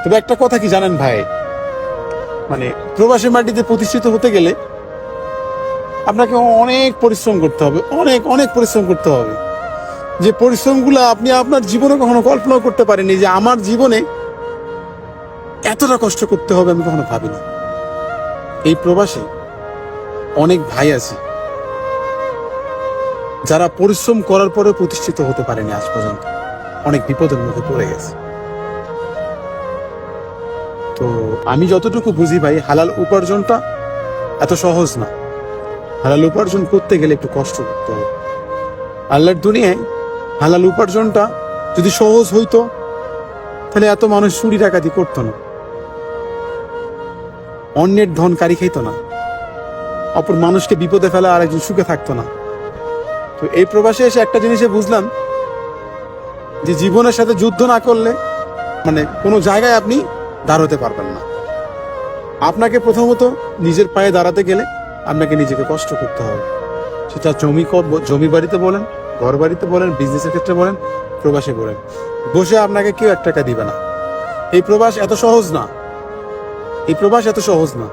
তবে একটা কথা কি জানেন ভাই, মানে প্রবাসী মাটিতে প্রতিষ্ঠিত হতে গেলে আপনাকে অনেক পরিশ্রম করতে হবে, অনেক অনেক পরিশ্রম করতে হবে। যে পরিশ্রমগুলো আপনি আপনার জীবনে কখনো কল্পনাও করতে পারেননি, যে আমার জীবনে এতটা কষ্ট করতে হবে আমি কখনো ভাবিনি। এই প্রবাসে অনেক ভাই আছে যারা পরিশ্রম করার পরে প্রতিষ্ঠিত হতে পারেনি আজ পর্যন্ত, অনেক বিপদের মধ্যে পড়ে গেছে। তো আমি যতটুকু বুঝি ভাই, হালাল উপার্জনটা এত সহজ না। হালাল উপার্জন করতে গেলে একটু কষ্ট করতে হবে। আল্লাহর দুনিয়ায় হালাল উপার্জনটা যদি সহজ হইতো তাহলে এত মানুষ চুরি ডাকাতি করতো না, অন্যের ধন কারি খাইতো না, অপর মানুষকে বিপদে ফেলা আর একজন সুখে থাকতো না। তো এই প্রবাসে এসে একটা জিনিসে বুঝলাম যে জীবনের সাথে যুদ্ধ না করলে মানে কোনো জায়গায় আপনি দাঁড়াতে পারবেন না। আপনাকে প্রথমত নিজের পায়ে দাঁড়াতে গেলে আপনাকে নিজেকে কষ্ট করতে হবে। সেটা জমি বাড়িতে বলেন, ঘর বাড়িতে বলেন, বিজনেসের ক্ষেত্রে বলেন, প্রবাসে বলেন, বসে আপনাকে কেউ 1 টাকা দিবে না। এই প্রবাস এত সহজ না, এই প্রবাস এত সহজ না।